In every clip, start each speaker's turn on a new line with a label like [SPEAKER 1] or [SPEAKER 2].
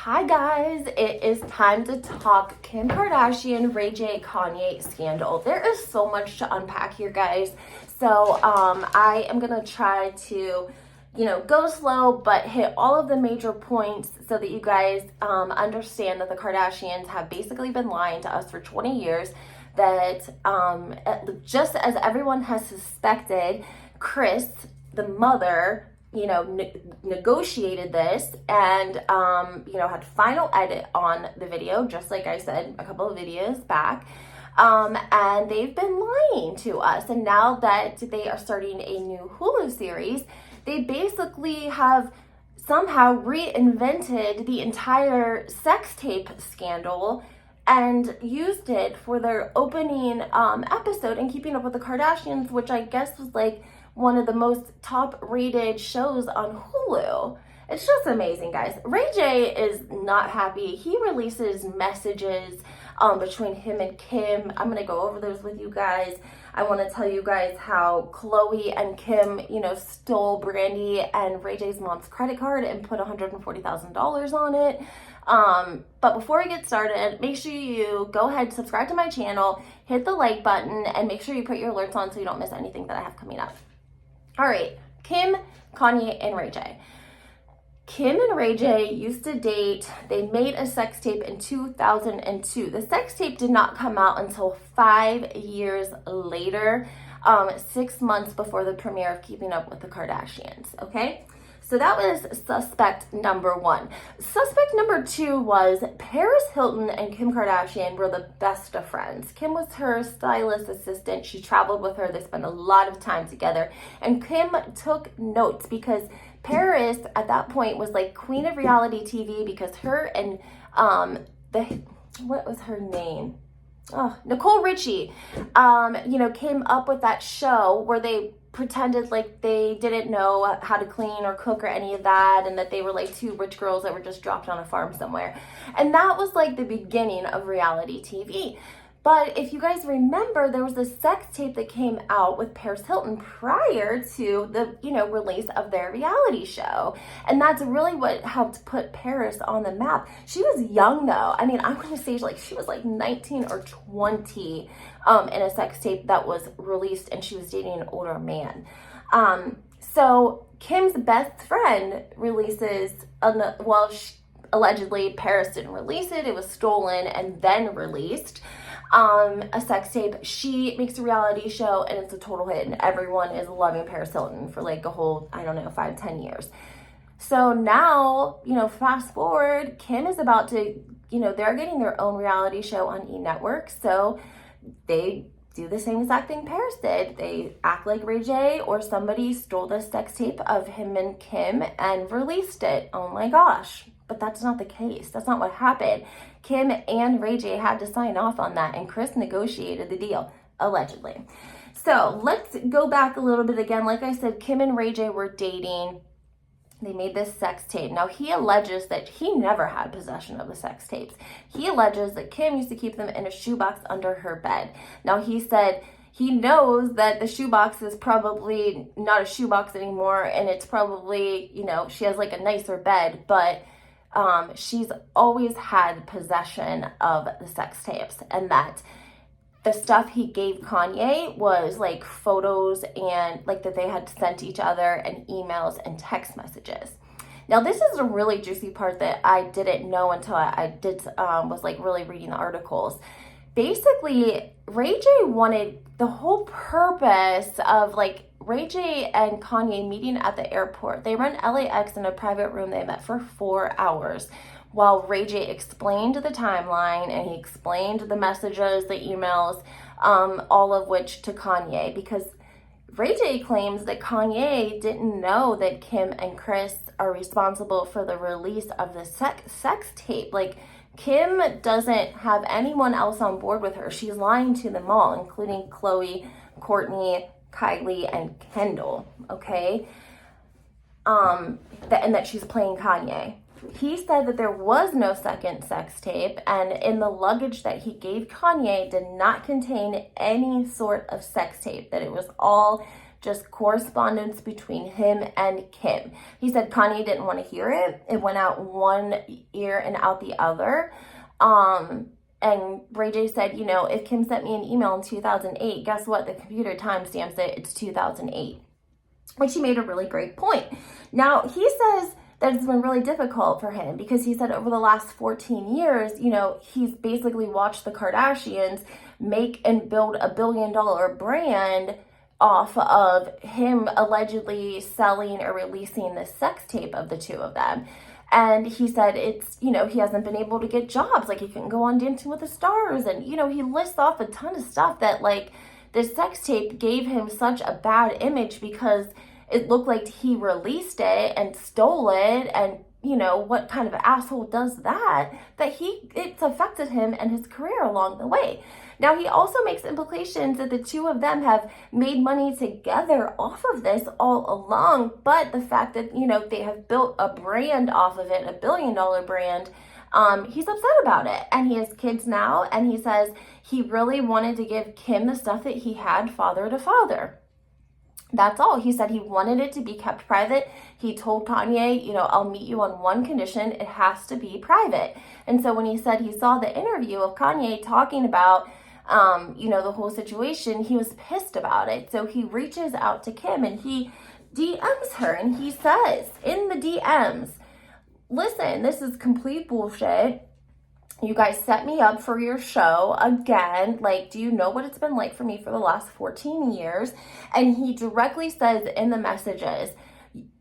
[SPEAKER 1] Hi guys, it is time to talk Kim Kardashian, Ray J, Kanye scandal. There is so much to unpack here, guys. So I am gonna try to, go slow, but hit all of the major points so that you guys understand that the Kardashians have basically been lying to us for 20 years. That just as everyone has suspected, Kris, the mother, negotiated this and, had final edit on the video, just like I said a couple of videos back. And they've been lying to us. And now that they are starting a new Hulu series, they basically have somehow reinvented the entire sex tape scandal and used it for their opening episode in Keeping Up with the Kardashians, which I guess was like one of the most top rated shows on Hulu. It's just amazing, guys. Ray J is not happy. He releases messages between him and Kim. I'm going to go over those with you guys. I want to tell you guys how Khloe and Kim, stole Brandy and Ray J's mom's credit card and put $140,000 on it. But before we get started, make sure you go ahead, subscribe to my channel, hit the like button, and make sure you put your alerts on so you don't miss anything that I have coming up. All right, Kim, Kanye, and Ray J. Kim and Ray J used to date. They made a sex tape in 2002. The sex tape did not come out until 5 years later, 6 months before the premiere of Keeping Up with the Kardashians, okay? So that was suspect number one. Suspect number two was Paris Hilton and Kim Kardashian were the best of friends. Kim was her stylist assistant. She traveled with her. They spent a lot of time together. And Kim took notes because Paris at that point was like queen of reality TV because her and what was her name? Oh, Nicole Richie, came up with that show where they pretended like they didn't know how to clean or cook or any of that, and that they were like two rich girls that were just dropped on a farm somewhere. And that was like the beginning of reality TV. But if you guys remember, there was a sex tape that came out with Paris Hilton prior to the, release of their reality show. And that's really what helped put Paris on the map. She was young though. I mean, I'm going to say she was like 19 or 20 in a sex tape that was released, and she was dating an older man. So Kim's best friend releases, allegedly Paris didn't release it. It was stolen and then released. A sex tape. She makes a reality show and it's a total hit, and everyone is loving Paris Hilton for like a whole, 5-10 years. So now, fast forward, Kim is about to, they're getting their own reality show on E! Network. So they do the same exact thing Paris did. They act like Ray J or somebody stole the sex tape of him and Kim and released it. Oh my gosh. But that's not the case. That's not what happened. Kim and Ray J had to sign off on that, and Kris negotiated the deal, allegedly. So let's go back a little bit again. Like I said, Kim and Ray J were dating. They made this sex tape. Now, he alleges that he never had possession of the sex tapes. He alleges that Kim used to keep them in a shoebox under her bed. Now, he said he knows that the shoebox is probably not a shoebox anymore, and it's probably, she has like a nicer bed, but she's always had possession of the sex tapes, and that the stuff he gave Kanye was like photos and like that they had sent each other and emails and text messages. Now, this is a really juicy part that I didn't know until I was like really reading the articles. Basically, Ray J wanted the whole purpose of like Ray J and Kanye meeting at the airport. They rent LAX in a private room. They met for 4 hours while Ray J explained the timeline, and he explained the messages, the emails, all of which to Kanye, because Ray J claims that Kanye didn't know that Kim and Kris are responsible for the release of the sex tape. Like, Kim doesn't have anyone else on board with her. She's lying to them all, including Khloe, Kourtney, Kylie, and Kendall, okay? And that she's playing Kanye. He said that there was no second sex tape, and in the luggage that he gave Kanye did not contain any sort of sex tape, that it was all just correspondence between him and Kim. He said Kanye didn't want to hear it. It went out one ear and out the other. And Ray J said, you know, if Kim sent me an email in 2008, guess what? The computer timestamps it. It's 2008. Which he made a really great point. Now, he says that it's been really difficult for him because he said over the last 14 years, you know, he's basically watched the Kardashians make and build $1 billion brand off of him allegedly selling or releasing the sex tape of the two of them. And he said it's, you know, he hasn't been able to get jobs. Like, he couldn't go on Dancing with the Stars. And, you know, he lists off a ton of stuff that, like, the sex tape gave him such a bad image because it looked like he released it and stole it. And, you know, what kind of asshole does that? That it's affected him and his career along the way. Now, he also makes implications that the two of them have made money together off of this all along. But the fact that, you know, they have built a brand off of it, $1 billion brand, he's upset about it. And he has kids now. And he says he really wanted to give Kim the stuff that he had father to father. That's all. He said he wanted it to be kept private. He told Kanye, you know, I'll meet you on one condition. It has to be private. And so when he said he saw the interview of Kanye talking about, you know, the whole situation, he was pissed about it. So he reaches out to Kim and he DMs her and he says in the DMs, listen, this is complete bullshit. You guys set me up for your show again. Like, do you know what it's been like for me for the last 14 years? And he directly says in the messages,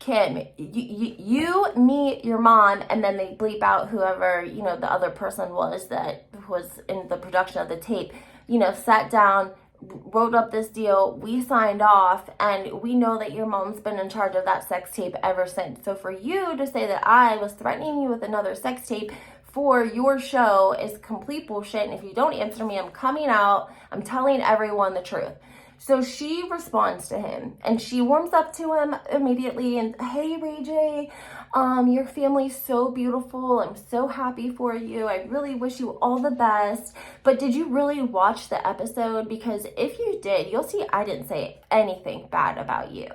[SPEAKER 1] Kim, you, me, your mom, and then they bleep out whoever, you know, the other person was that was in the production of the tape, you know, sat down, wrote up this deal, we signed off, and we know that your mom's been in charge of that sex tape ever since. So for you to say that I was threatening you with another sex tape for your show is complete bullshit. And if you don't answer me, I'm coming out. I'm telling everyone the truth. So she responds to him and she warms up to him immediately. And hey, Ray J, your family's so beautiful. I'm so happy for you. I really wish you all the best. But did you really watch the episode? Because if you did, you'll see I didn't say anything bad about you.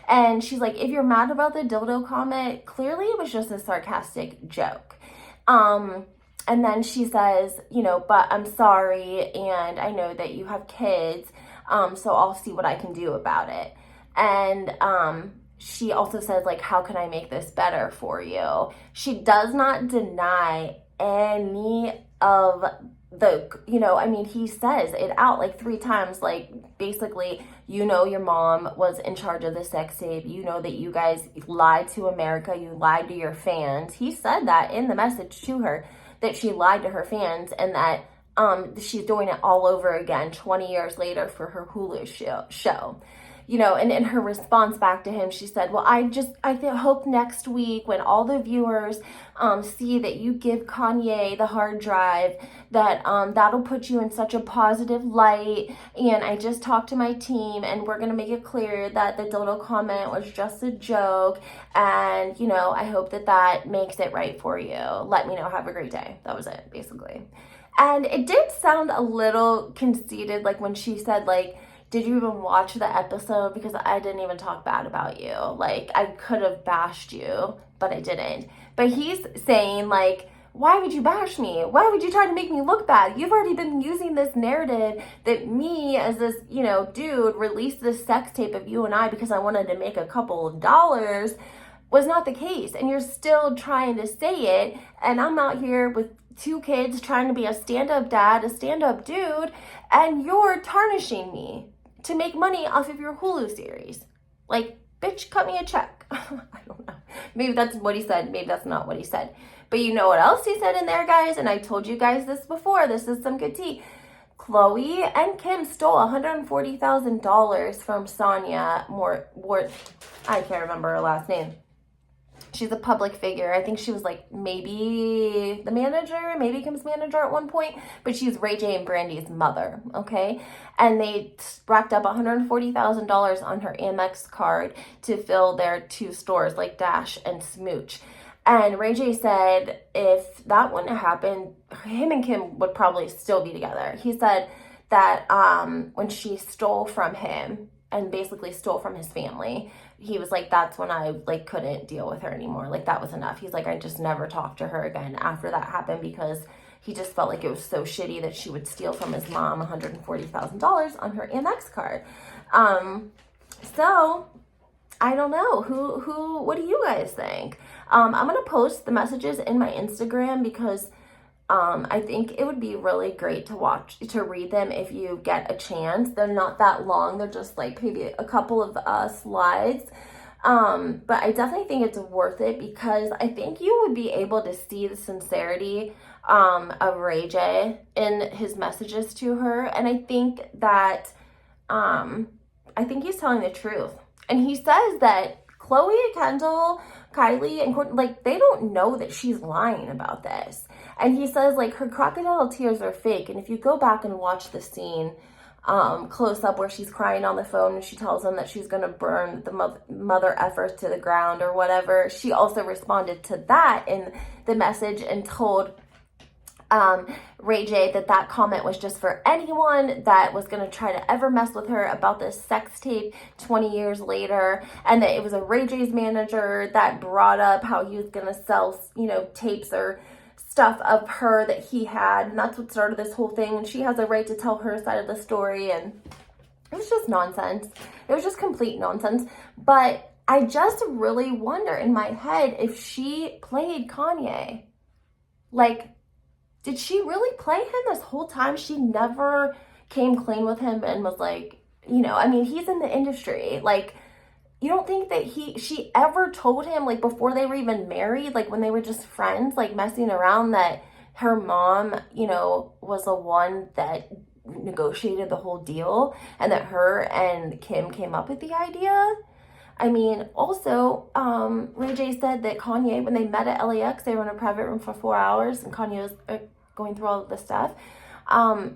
[SPEAKER 1] And she's like, if you're mad about the dildo comment, clearly it was just a sarcastic joke. And then she says, you know, but I'm sorry, and I know that you have kids, so I'll see what I can do about it. And she also says, like, how can I make this better for you? She does not deny any of the, you know, I mean, he says it out like 3 times, like, basically, you know, your mom was in charge of the sex tape. You know that you guys lied to America. You lied to your fans. He said that in the message to her, that she lied to her fans and that she's doing it all over again 20 years later for her Hulu show. You know, and in her response back to him, she said, well, I hope next week when all the viewers see that you give Kanye the hard drive, that that'll put you in such a positive light. And I just talked to my team and we're going to make it clear that the dildo comment was just a joke. And, you know, I hope that that makes it right for you. Let me know. Have a great day. That was it, basically. And it did sound a little conceited, like when she said, like, did you even watch the episode? Because I didn't even talk bad about you. Like, I could have bashed you, but I didn't. But he's saying, like, why would you bash me? Why would you try to make me look bad? You've already been using this narrative that me as this, you know, dude released this sex tape of you and I because I wanted to make a couple of dollars was not the case. And you're still trying to say it. And I'm out here with 2 kids trying to be a stand-up dad, a stand-up dude, and you're tarnishing me to make money off of your Hulu series. Like, bitch, cut me a check. I don't know. Maybe that's what he said. Maybe that's not what he said. But you know what else he said in there, guys? And I told you guys this before. This is some good tea. Khloe and Kim stole $140,000 from Sonia I can't remember her last name. She's a public figure. I think she was like maybe the manager, maybe Kim's manager at one point, but she's Ray J and Brandy's mother, okay? And they racked up $140,000 on her Amex card to fill their 2 stores, like Dash and Smooch. And Ray J said if that wouldn't have happened, him and Kim would probably still be together. He said that when she stole from him, and basically stole from his family. He was like, that's when I like couldn't deal with her anymore. Like that was enough. He's like, I just never talked to her again after that happened, because he just felt like it was so shitty that she would steal from his mom $140,000 on her Amex card. So I don't know what do you guys think? I'm going to post the messages in my Instagram, because I think it would be really great to read them if you get a chance. They're not that long. They're just like maybe a couple of slides. But I definitely think it's worth it, because I think you would be able to see the sincerity of Ray J in his messages to her. And I think that he's telling the truth. And he says that Chloe, Kendall, Kylie, and Courtney, like, they don't know that she's lying about this. And he says, like, her crocodile tears are fake. And if you go back and watch the scene close up where she's crying on the phone and she tells him that she's going to burn the mother effers to the ground or whatever, she also responded to that in the message and told Ray J that comment was just for anyone that was going to try to ever mess with her about this sex tape 20 years later, and that it was a Ray J's manager that brought up how he was going to sell, tapes or stuff of her that he had, and that's what started this whole thing, and she has a right to tell her side of the story. And it was just nonsense. It was just complete nonsense. But I just really wonder in my head if she played Kanye. Like, did she really play him this whole time? She never came clean with him and was like, he's in the industry. Like, you don't think that she ever told him, like, before they were even married, like, when they were just friends, like, messing around, that her mom, was the one that negotiated the whole deal, and that her and Kim came up with the idea? Also, Ray J said that Kanye, when they met at LAX, they were in a private room for 4 hours, and Kanye was going through all of this stuff.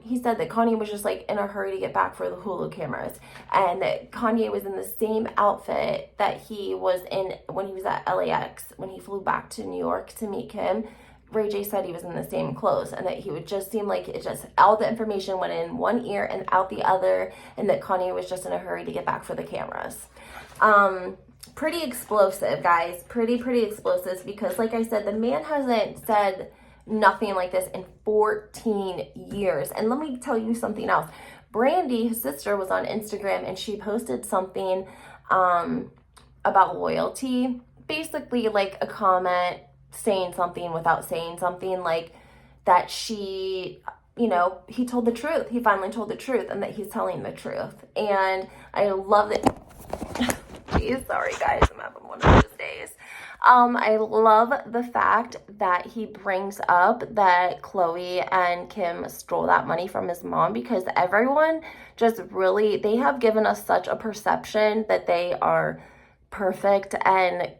[SPEAKER 1] He said that Kanye was just like in a hurry to get back for the Hulu cameras, and that Kanye was in the same outfit that he was in when he was at LAX, when he flew back to New York to meet Kim. Ray J said he was in the same clothes, and that he would just seem like it just, all the information went in one ear and out the other, and that Kanye was just in a hurry to get back for the cameras. Pretty explosive, guys. Pretty explosive, because like I said, the man hasn't said nothing like this in 14 years. And let me tell you something else. Brandy, his sister, was on Instagram, and she posted something about loyalty. Basically, like a comment saying something without saying something, like that she, he told the truth. He finally told the truth, and that he's telling the truth. And I love it. Geez, sorry guys, I'm having one of those days. I love the fact that he brings up that Chloe and Kim stole that money from his mom, because everyone just really, they have given us such a perception that they are perfect and,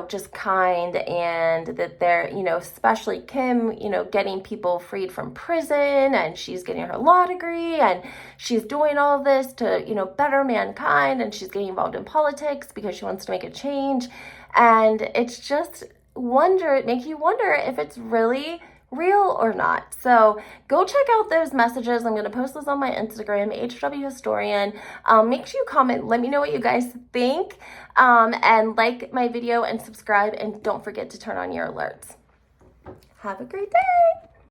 [SPEAKER 1] just kind, and that they're, especially Kim, getting people freed from prison, and she's getting her law degree, and she's doing all of this to, better mankind, and she's getting involved in politics because she wants to make a change. And it's just it makes you wonder if it's really real or not. So go check out those messages. I'm going to post those on my Instagram, HW Historian. Make sure you comment. Let me know what you guys think. And like my video and subscribe. And don't forget to turn on your alerts. Have a great day.